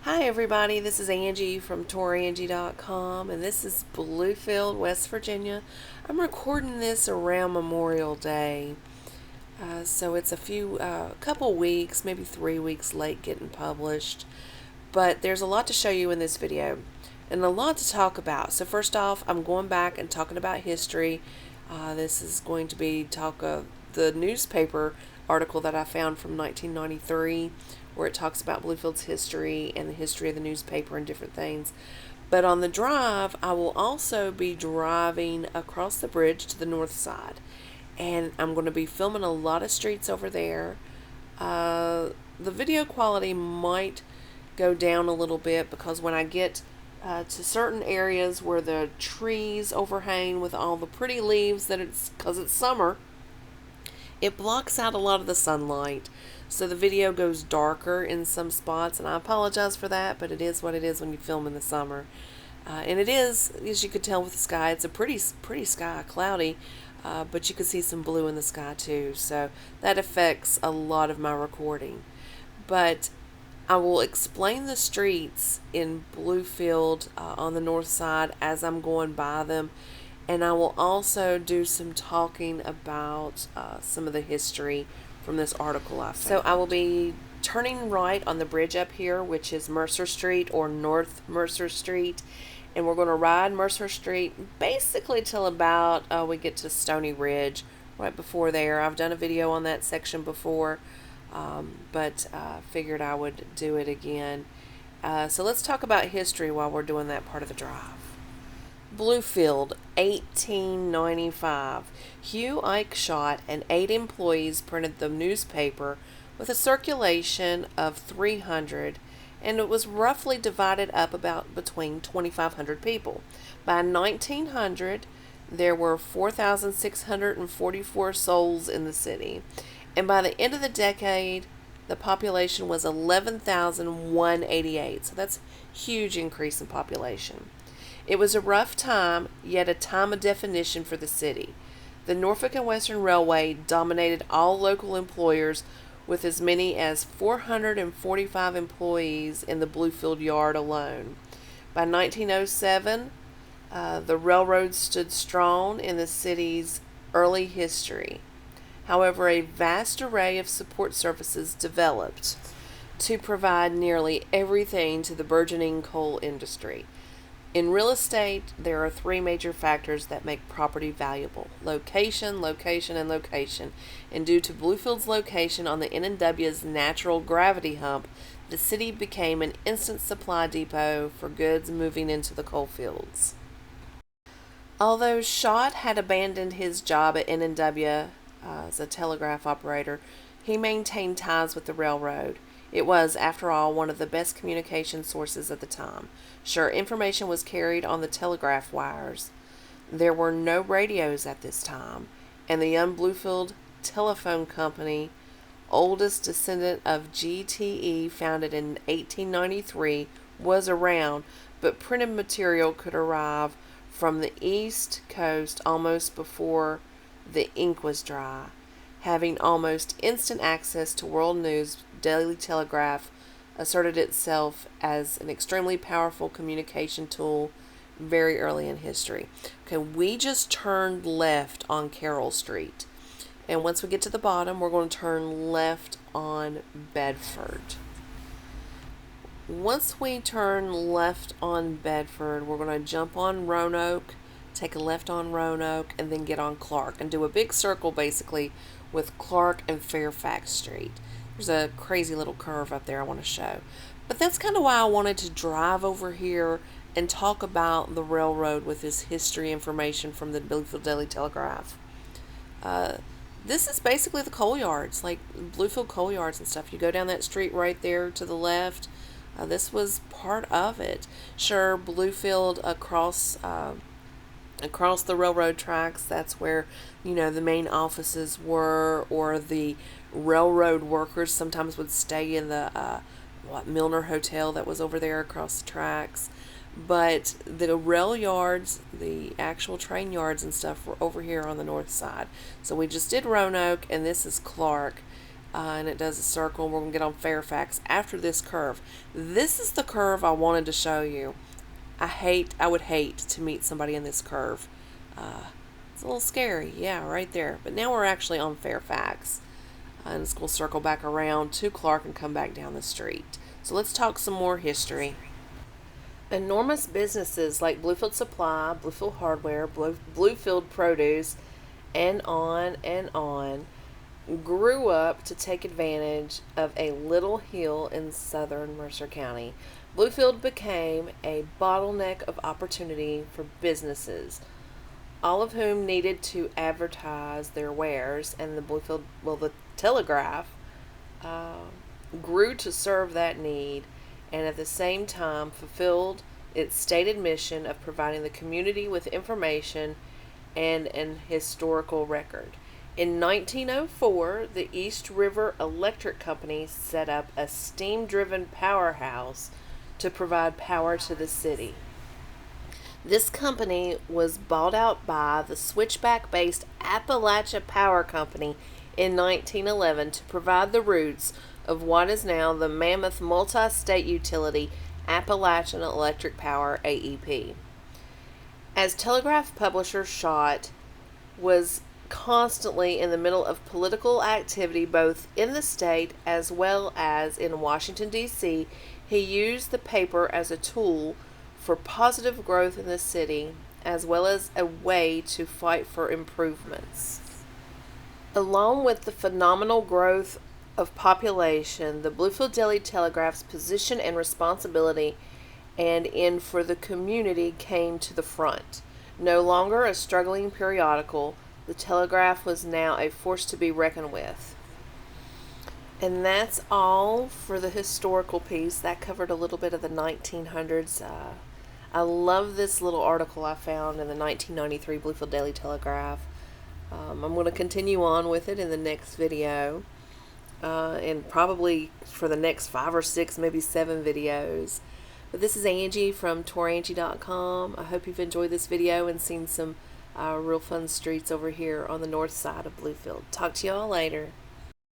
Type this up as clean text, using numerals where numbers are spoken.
Hi everybody, this is Angie from Tourangie.com, and this is Bluefield, West Virginia. I'm recording this around Memorial Day, so it's couple weeks, maybe 3 weeks late getting published, but there's a lot to show you in this video and a lot to talk about. So first off, I'm going back and talking about history. This is going to be talk of the newspaper article that I found from 1993, where it talks about Bluefield's history and the history of the newspaper and different things. But on the drive, I will also be driving across the bridge to the north side, and I'm going to be filming a lot of streets over there. The video quality might go down a little bit because when I get to certain areas where the trees overhang with all the pretty leaves, because it's summer, it blocks out a lot of the sunlight, so the video goes darker in some spots, and I apologize for that, but it is what it is when you film in the summer. And it is, as you could tell with the sky, it's a pretty sky, cloudy, but you can see some blue in the sky too, so that affects a lot of my recording. But I will explain the streets in Bluefield on the north side as I'm going by them, and I will also do some talking about some of the history from this article I found. So I will be turning right on the bridge up here, which is Mercer Street or North Mercer Street, and we're going to ride Mercer Street basically till about we get to Stony Ridge. Right before there, I've done a video on that section before, but figured I would do it again. So let's talk about history while we're doing that part of the drive. Bluefield, 1895. Hugh Eichschott and 8 employees printed the newspaper with a circulation of 300, and it was roughly divided up about between 2,500 people. By 1900, there were 4,644 souls in the city, and by the end of the decade, the population was 11,188. So that's a huge increase in population. It was a rough time, yet a time of definition for the city. The Norfolk and Western Railway dominated all local employers with as many as 445 employees in the Bluefield yard alone. By 1907, the railroad stood strong in the city's early history. However, a vast array of support services developed to provide nearly everything to the burgeoning coal industry. In real estate, there are 3 major factors that make property valuable: location, location, and location. And due to Bluefield's location on the N&W's natural gravity hump, the city became an instant supply depot for goods moving into the coal fields. Although Schott had abandoned his job at N&W as a telegraph operator, he maintained ties with the railroad. It was, after all, one of the best communication sources at the time. Sure, information was carried on the telegraph wires. There were no radios at this time, and the young Bluefield Telephone Company, oldest descendant of GTE, founded in 1893, was around, but printed material could arrive from the East Coast almost before the ink was dry. Having almost instant access to world news, Daily Telegraph asserted itself as an extremely powerful communication tool very early in history. Okay, we just turned left on Carroll Street, and once we get to the bottom, we're going to turn left on Bedford. Once we turn left on Bedford, we're going to jump on Roanoke, take a left on Roanoke, and then get on Clark and do a big circle basically with Clark and Fairfax Street. There's a crazy little curve up there I want to show. But that's kind of why I wanted to drive over here and talk about the railroad with this history information from the Bluefield Daily Telegraph. This is basically the coal yards, like Bluefield coal yards and stuff. You go down that street right there to the left. This was part of it. Sure, Bluefield across the railroad tracks, that's where, the main offices were, or the railroad workers sometimes would stay in the Milner Hotel that was over there across the tracks. But the rail yards, the actual train yards and stuff, were over here on the north side. So we just did Roanoke, and this is Clark. and it does a circle, and we're going to get on Fairfax after this curve. This is the curve I wanted to show you. I would hate to meet somebody in this curve. It's a little scary, yeah, right there. But now we're actually on Fairfax, and it's going to circle back around to Clark and come back down the street. So let's talk some more history. Enormous businesses like Bluefield Supply, Bluefield Hardware, Bluefield Produce, and on, grew up to take advantage of a little hill in southern Mercer County. Bluefield became a bottleneck of opportunity for businesses, all of whom needed to advertise their wares, and the Telegraph grew to serve that need, and at the same time fulfilled its stated mission of providing the community with information and an historical record. In 1904, the East River Electric Company set up a steam-driven powerhouse to provide power to the city. This company was bought out by the switchback-based Appalachia Power Company in 1911 to provide the roots of what is now the mammoth multi-state utility Appalachian Electric Power, AEP. As telegraph publisher Schott was constantly in the middle of political activity both in the state as well as in Washington, D.C., he used the paper as a tool for positive growth in the city as well as a way to fight for improvements. Along with the phenomenal growth of population, the Bluefield Daily Telegraph's position and responsibility and in for the community came to the front. No longer a struggling periodical, the Telegraph was now a force to be reckoned with. And that's all for the historical piece. That covered a little bit of the 1900s. I love this little article I found in the 1993 Bluefield Daily Telegraph. I'm going to continue on with it in the next video. And probably for the next 5 or 6, maybe 7 videos. But this is Angie from Tourangie.com. I hope you've enjoyed this video and seen some real fun streets over here on the north side of Bluefield. Talk to y'all later.